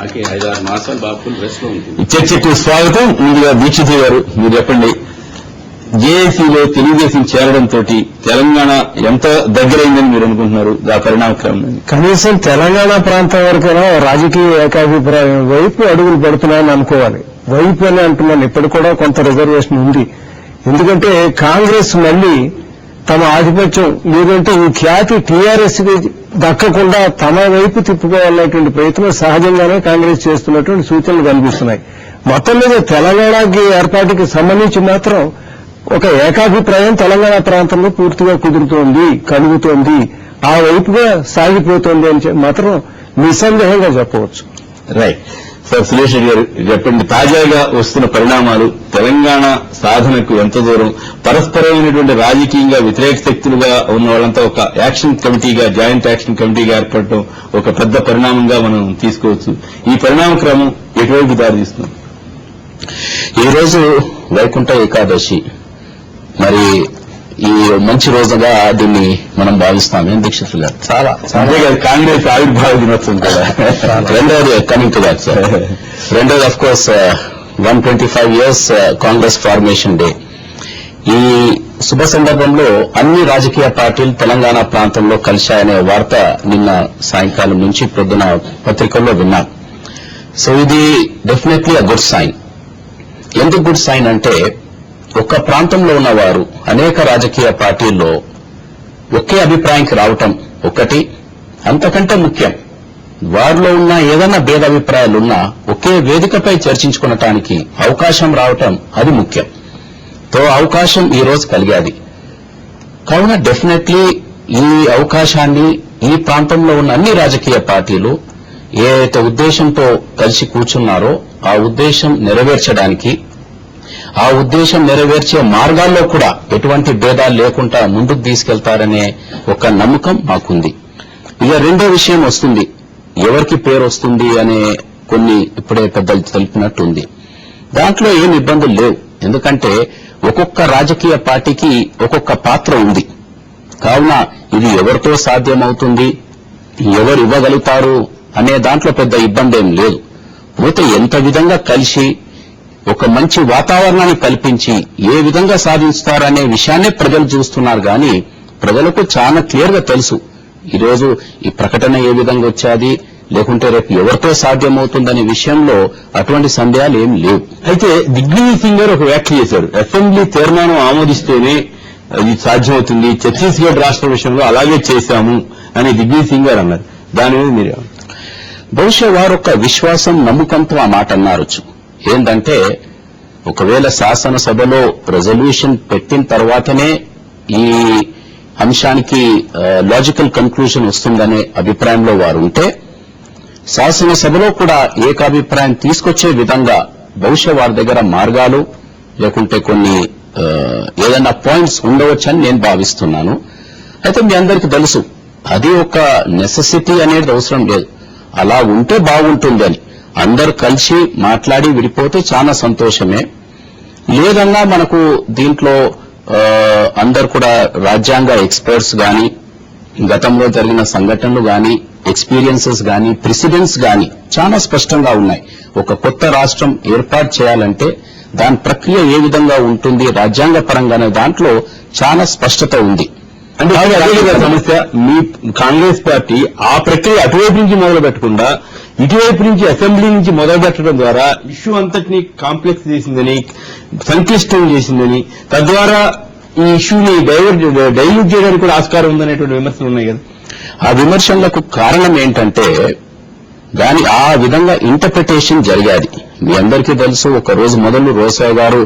5-6 మాసాలు బాబుకుని రెస్ట్ లో ఉంటుంది. చర్చకు స్వాగతం. ముందుగా దీక్షిత్ గారు మీరు చెప్పండి, జేఏసీలో తెలుగుదేశం చేరడంతో తెలంగాణ ఎంత దగ్గరైందని మీరు అనుకుంటున్నారు? ఆ పరిణామక్రమం కనీసం తెలంగాణ ప్రాంతం వరకైనా రాజకీయ ఏకాభిప్రాయం వైపు అడుగులు పడుతున్నాయని అనుకోవాలి. వైపు అని అంటున్నాను, ఇప్పుడు కూడా కొంత రిజర్వేషన్ ఉంది. ఎందుకంటే కాంగ్రెస్ మళ్లీ తమ ఆధిపత్యం లేదంటే ఈ ఖ్యాతి టీఆర్ఎస్ దక్కకుండా తమ వైపు తిప్పుకోవాలనేటువంటి ప్రయత్నం సహజంగానే కాంగ్రెస్ చేస్తున్నటువంటి సూచనలు కనిపిస్తున్నాయి. మొత్తం మీద తెలంగాణకి ఏర్పాటుకి సంబంధించి మాత్రం ఒక ఏకాభిప్రాయం తెలంగాణ ప్రాంతంలో పూర్తిగా కుదురుతోంది, కలుగుతోంది, ఆ వైపుగా సాగిపోతోంది అని మాత్రం నిస్సందేహంగా చెప్పవచ్చు. Right sir. సురేష్ రెడ్డి గారు చెప్పండి, తాజాగా వస్తున్న పరిణామాలు తెలంగాణ సాధనకు ఎంత దూరం, పరస్పరమైనటువంటి రాజకీయంగా వ్యతిరేక శక్తులుగా ఉన్న వాళ్ళంతా ఒక యాక్షన్ కమిటీగా, జాయింట్ యాక్షన్ కమిటీగా ఏర్పడటం ఒక పెద్ద పరిణామంగా మనం తీసుకోవచ్చు. ఈ పరిణామ క్రమం ఎటువైపు దారితీస్తుంది? ఈ రోజు వైకుంఠ ఏకాదశి, మరి ఈ మంచి రోజుగా దీన్ని మనం భావిస్తాం. ఏం దీక్షితులు గారు? చాలా కాంగ్రెస్ ఆవిర్భావ దినోత్సవం కూడా. రెండవది కమింగ్ టు దాట్ సార్. రెండవది of course 125 years Congress formation day. ఈ శుభ సందర్భంలో అన్ని రాజకీయ పార్టీలు తెలంగాణ ప్రాంతంలో కలిశాయనే వార్త నిన్న సాయంకాలం నుంచి పొద్దున పత్రికల్లో విన్నాం. సో ఇది డెఫినెట్లీ అ గుడ్ సైన్. ఎందుకు గుడ్ సైన్ అంటే, ఒక ప్రాంతంలో ఉన్నవారు అనేక రాజకీయ పార్టీల్లో ఒకే అభిప్రాయానికి రావటం ఒకటి, అంతకంటే ముఖ్యం వారిలో ఉన్న ఏదైనా భేదాభిప్రాయాలున్నా ఒకే వేదికపై చర్చించుకునటానికి అవకాశం రావటం అది ముఖ్యం. తో అవకాశం ఈ రోజు కలిగాది. కావున డెఫినెట్లీ ఈ అవకాశాన్ని ఈ ప్రాంతంలో ఉన్న అన్ని రాజకీయ పార్టీలు ఏదైతే ఉద్దేశంతో కలిసి కూర్చున్నారో ఆ ఉద్దేశం నెరవేర్చడానికి, ఆ ఉద్దేశం నెరవేర్చే మార్గాల్లో కూడా ఎటువంటి భేదాలు లేకుండా ముందుకు తీసుకెళ్తారనే ఒక నమ్మకం మాకుంది. ఇక రెండో విషయం వస్తుంది, ఎవరికి పేరు వస్తుంది అనే కొన్ని ఇప్పుడే పెద్దలు తెలిపినట్టుంది. దాంట్లో ఏం ఇబ్బందులు లేవు. ఎందుకంటే ఒక్కొక్క రాజకీయ పార్టీకి ఒక్కొక్క పాత్ర ఉంది. కావున ఇది ఎవరితో సాధ్యమవుతుంది, ఎవరు ఇవ్వగలుగుతారు అనే దాంట్లో పెద్ద ఇబ్బంది ఏం లేదు. పోతే ఎంత విధంగా కలిసి ఒక మంచి వాతావరణాన్ని కల్పించి ఏ విధంగా సాధిస్తారనే విషయాన్నే ప్రజలు చూస్తున్నారు. కానీ ప్రజలకు చాలా క్లియర్ గా తెలుసు ఈరోజు ఈ ప్రకటన ఏ విధంగా వచ్చాది, లేకుంటే రేపు ఎవరితో సాధ్యమవుతుందనే విషయంలో అటువంటి సందేహాలు ఏం లేవు. అయితే దిగ్విజయ్ సింగ్ గారు ఒక వ్యాఖ్య చేశారు, అసెంబ్లీ తీర్మానం ఆమోదిస్తేనే ఇది సాధ్యమవుతుంది, ఛత్తీస్గఢ్ రాష్ట్ర విషయంలో అలాగే చేశాము అని దిగ్విజయ్ సింగ్ గారు అన్నారు. దాని మీద మీరు బహుశా వారు ఒక విశ్వాసం, నమ్మకంతో ఆ మాట అన్నారచ్చు. ఏంటంటే ఒకవేళ శాసనసభలో రెజల్యూషన్ పెట్టిన తర్వాతనే ఈ అంశానికి లాజికల్ కన్క్లూజన్ వస్తుందనే అభిప్రాయంలో వారు ఉంటే, శాసనసభలో కూడా ఏకాభిప్రాయం తీసుకొచ్చే విధంగా బహుశా వారి దగ్గర మార్గాలు లేకుంటే కొన్ని ఏదైనా పాయింట్స్ ఉండవచ్చని నేను భావిస్తున్నాను. అయితే మీ అందరికీ తెలుసు అది ఒక నెసెసిటీ అనేది అవసరం లేదు. అలా ఉంటే బాగుంటుందని అందరూ కలిసి మాట్లాడి విడిపోతే చాలా సంతోషమే. లేదన్నా మనకు దీంట్లో అందరు కూడా రాజ్యాంగ ఎక్స్పర్ట్స్ గాని, గతంలో జరిగిన సంఘటనలు గాని, ఎక్స్పీరియన్సెస్ గాని, ప్రెసిడెంట్స్ గాని చాలా స్పష్టంగా ఉన్నాయి. ఒక కొత్త రాష్ట్రం ఏర్పాటు చేయాలంటే దాని ప్రక్రియ ఏ విధంగా ఉంటుంది రాజ్యాంగ పరంగానే దాంట్లో చాలా స్పష్టత ఉంది. అంటే అదే సమస్య, మీ కాంగ్రెస్ పార్టీ ఆ ప్రక్రియ అటువైపు నుంచి మొదలు పెట్టకుండా ఇటువైపు నుంచి అసెంబ్లీ నుంచి మొదలు పెట్టడం ద్వారా ఇష్యూ అంతటినీ కాంప్లెక్స్ చేసిందని, సంక్లిష్టం చేసిందని, తద్వారా ఈ ఇష్యూని డైల్యూట్ చేయడానికి కూడా ఆస్కారం ఉందనేటువంటి విమర్శలు ఉన్నాయి కదా. ఆ విమర్శలకు కారణం ఏంటంటే దాని ఆ విధంగా ఇంటర్ప్రిటేషన్ జరిగాది. మీ అందరికీ తెలుసు, ఒక రోజు మొదలు రోసయ్య గారు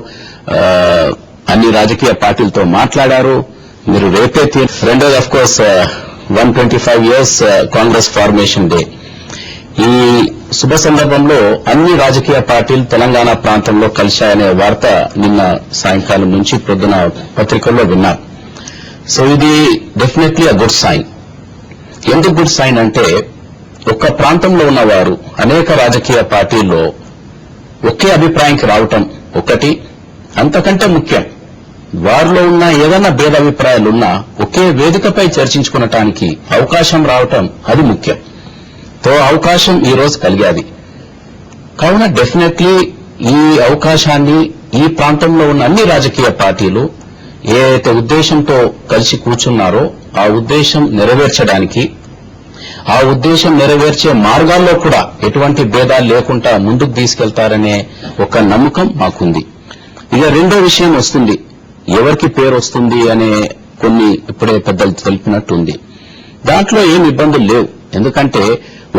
అన్ని రాజకీయ పార్టీలతో మాట్లాడారు. మీరు రేపే రెండోది of course 125 years Congress formation day. ఈ శుభ సందర్భంలో అన్ని రాజకీయ పార్టీలు తెలంగాణ ప్రాంతంలో కలిశాయనే వార్త నిన్న సాయంకాలం నుంచి పొద్దున పత్రికల్లో విన్నాం. సో ఇది డెఫినెట్లీ అ గుడ్ సైన్. ఎందుకు గుడ్ సైన్ అంటే, ఒక ప్రాంతంలో ఉన్నవారు అనేక రాజకీయ పార్టీల్లో ఒకే అభిప్రాయానికి రావటం ఒకటి, అంతకంటే ముఖ్యం వారిలో ఉన్న ఏదైనా భేదాభిప్రాయాలున్నా ఒకే వేదికపై చర్చించుకునటానికి అవకాశం రావటం అది ముఖ్యం. తో అవకాశం ఈ రోజు కలిగాది. కావున డెఫినెట్లీ ఈ అవకాశాన్ని ఈ ప్రాంతంలో ఉన్న అన్ని రాజకీయ పార్టీలు ఏదైతే ఉద్దేశంతో కలిసి కూర్చున్నారో ఆ ఉద్దేశం నెరవేర్చడానికి, ఆ ఉద్దేశం నెరవేర్చే మార్గాల్లో కూడా ఎటువంటి భేదాలు లేకుండా ముందుకు తీసుకెళ్తారనే ఒక నమ్మకం మాకుంది. ఇక రెండో విషయం వస్తుంది, ఎవరికి పేరు వస్తుంది అనే కొన్ని ఇప్పుడే పెద్దలు తెలిపినట్టుంది. దాంట్లో ఏం ఇబ్బందులు లేవు, ఎందుకంటే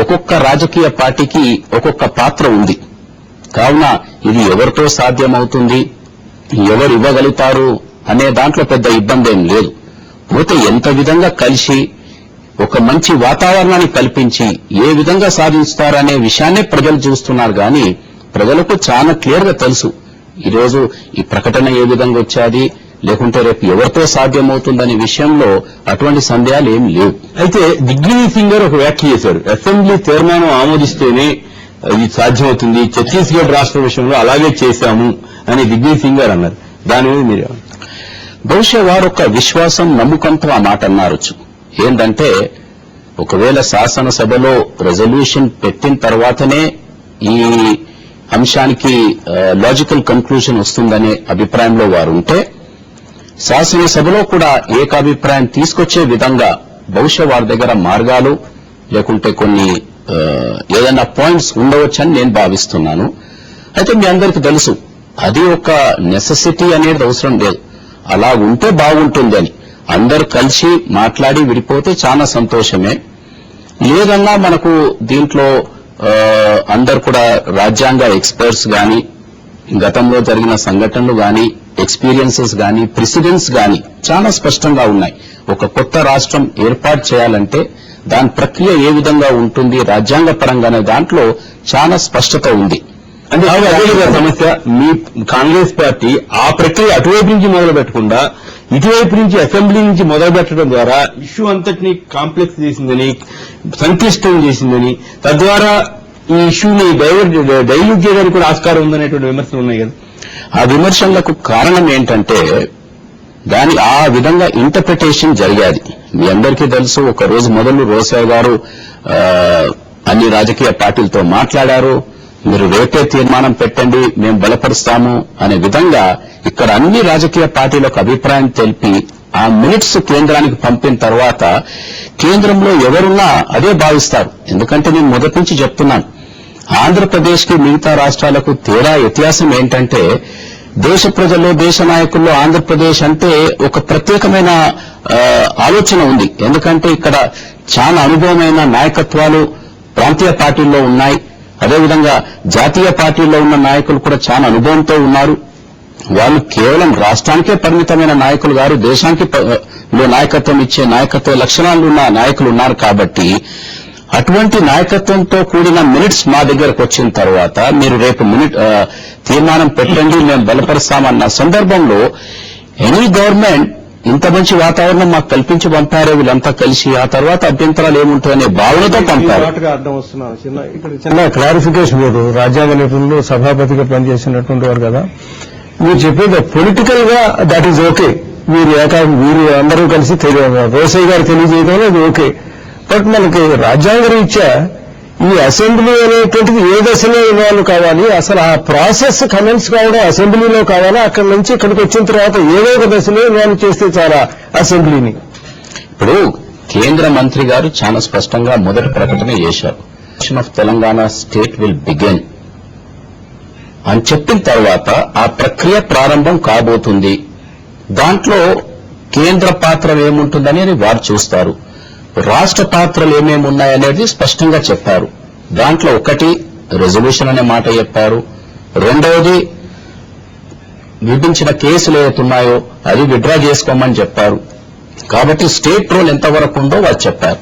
ఒక్కొక్క రాజకీయ పార్టీకి ఒక్కొక్క పాత్ర ఉంది. కావున ఇది ఎవరితో సాధ్యమవుతుంది, ఎవరు ఇవ్వగలుగుతారు అనే దాంట్లో పెద్ద ఇబ్బంది ఏం లేదు. పోతే ఎంత విధంగా కలిసి ఒక మంచి వాతావరణాన్ని కల్పించి ఏ విధంగా సాధిస్తారనే విషయాన్నే ప్రజలు చూస్తున్నారు. కానీ ప్రజలకు చాలా క్లియర్ గా తెలుసు ఈరోజు ఈ ప్రకటన ఏ విధంగా వచ్చాది, లేకుంటే రేపు ఎవరితో సాధ్యమవుతుందనే విషయంలో అటువంటి సందేహాలు ఏం లేవు. అయితే దిగ్విజయ్ సింగ్ గారు ఒక వ్యాఖ్య చేశారు, అసెంబ్లీ తీర్మానం ఆమోదిస్తేనే ఇది సాధ్యమవుతుంది, ఛత్తీస్గఢ్ రాష్ట్ర విషయంలో అలాగే చేశాము అని దిగ్విజయ్ సింగ్ గారు అన్నారు. దాని మీద మీరు బహుశా వారు ఒక విశ్వాసం నమ్మకంతో ఆ మాట అన్నారచ్చు. ఏంటంటే ఒకవేళ శాసనసభలో రెజల్యూషన్ పెట్టిన తర్వాతనే ఈ అంశానికి లాజికల్ కన్క్లూజన్ వస్తుందనే అభిప్రాయంలో వారు ఉంటే, శాసనసభలో కూడా ఏకాభిప్రాయం తీసుకొచ్చే విధంగా బహుశా వారి దగ్గర మార్గాలు లేకుంటే కొన్ని ఏదైనా పాయింట్స్ ఉండవచ్చని నేను భావిస్తున్నాను. అయితే మీ అందరికీ తెలుసు అది ఒక నెసెసిటీ అనేది అవసరం లేదు, అలా ఉంటే బాగుంటుందని. అందరు కలిసి మాట్లాడి విడిపోతే చాలా సంతోషమే. లేదన్నా మనకు దీంట్లో అందరు కూడా రాజ్యాంగ ఎక్స్పర్ట్స్ గాని, గతంలో జరిగిన సంఘటనలు గాని, ఎక్స్పీరియన్సెస్ గాని, ప్రెసిడెంట్స్ గాని చాలా స్పష్టంగా ఉన్నాయి. ఒక కొత్త రాష్ట్రం ఏర్పాటు చేయాలంటే దాని ప్రక్రియ ఏ విధంగా ఉంటుంది రాజ్యాంగ పరంగానే దాంట్లో చాలా స్పష్టత ఉంది. అంటే అదే సమస్య, మీ కాంగ్రెస్ పార్టీ ఆ ప్రక్రియ అటువైపు నుంచి మొదలు పెట్టకుండా ఇటువైపు నుంచి అసెంబ్లీ నుంచి మొదలు పెట్టడం ద్వారా ఇష్యూ అంతటినీ కాంప్లెక్స్ చేసిందని, సంక్లిష్టం చేసిందని, తద్వారా ఈ ఇష్యూని డైల్యూట్ చేయడానికి కూడా ఆస్కారం ఉందనేటువంటి విమర్శలు ఉన్నాయి కదా. ఆ విమర్శలకు కారణం ఏంటంటే దాని ఆ విధంగా ఇంటర్ప్రిటేషన్ జరిగాది. మీ అందరికీ తెలుసు, ఒక రోజు మొదలు రోసయ్య గారు అన్ని రాజకీయ పార్టీలతో మాట్లాడారు. మీరు రేపే తీర్మానం పెట్టండి, మేము బలపరుస్తాము అనే విధంగా ఇక్కడ అన్ని రాజకీయ పార్టీలకు అభిప్రాయం తెలిపి ఆ మినిట్స్ కేంద్రానికి పంపిన తర్వాత కేంద్రంలో ఎవరున్నా అదే భావిస్తారు. ఎందుకంటే నేను మొదటి నుంచి చెప్తున్నాను, ఆంధ్రప్రదేశ్ కి మిగతా రాష్ట్రాలకు తేడా వ్యత్యాసం ఏంటంటే దేశ ప్రజల్లో, దేశ నాయకుల్లో ఆంధ్రప్రదేశ్ అంటే ఒక ప్రత్యేకమైన ఆలోచన ఉంది. ఎందుకంటే ఇక్కడ చాలా అనుభవమైన నాయకత్వాలు ప్రాంతీయ పార్టీల్లో ఉన్నాయి. అదేవిధంగా జాతీయ పార్టీల్లో ఉన్న నాయకులు కూడా చాలా అనుభవంతో ఉన్నారు. వాళ్ళు కేవలం రాష్ట్రానికే పరిమితమైన నాయకులు గారు, దేశానికి నాయకత్వం ఇచ్చే నాయకత్వ లక్షణాలు ఉన్న నాయకులు ఉన్నారు. కాబట్టి అటువంటి నాయకత్వంతో కూడిన మినిట్స్ మా దగ్గరకు వచ్చిన తర్వాత మీరు రేపు తీర్మానం పెట్టండి, మేము బలపరుస్తామన్న సందర్భంలో ఎనీ గవర్నమెంట్ ఇంత మంచి వాతావరణం మాకు కల్పించి పంపారే వీళ్ళంతా కలిసి, ఆ తర్వాత అభ్యంతరాలు ఏముంటాయనే భావనతో పంపారు. చిన్న క్లారిఫికేషన్, మీరు రాజ్యాంగ నిపుణులు సభాపతిగా పనిచేసినటువంటి వారు కదా, మీరు చెప్పేది పొలిటికల్ గా దట్ ఈజ్ ఓకే, వీరు అందరూ కలిసి రోసయ్య గారు తెలియజేయడం అది ఓకే. బట్ మనకి రాజ్యాంగ రీత్యా ఈ అసెంబ్లీ అనేటువంటిది ఏ దశలో ఇన్వాల్వ్ కావాలి, అసలు ఆ ప్రాసెస్ కమెన్స్ కావడం అసెంబ్లీలో కావాలా, అక్కడి నుంచి ఇక్కడికి వచ్చిన తర్వాత ఏదో ఒక దశలో ఇన్వాల్వ్ చేస్తే చాలా అసెంబ్లీని. ఇప్పుడు కేంద్ర మంత్రి గారు చాలా స్పష్టంగా మొదటి ప్రకటన చేశారు, of Telangana state will begin అని చెప్పిన తర్వాత ఆ ప్రక్రియ ప్రారంభం కాబోతుంది. దాంట్లో కేంద్ర పాత్ర ఏముంటుందనేది వారు చూస్తారు, రాష్ట్ర పాత్రలు ఏమేమి ఉన్నాయనేది స్పష్టంగా చెప్పారు. దాంట్లో ఒకటి రెజల్యూషన్ అనే మాట చెప్పారు, రెండవది విధించిన కేసులు ఏవైతున్నాయో అది విత్డ్రా చేసుకోమని చెప్పారు. కాబట్టి స్టేట్ రోల్ ఎంతవరకు ఉందో వాళ్ళు చెప్పారు.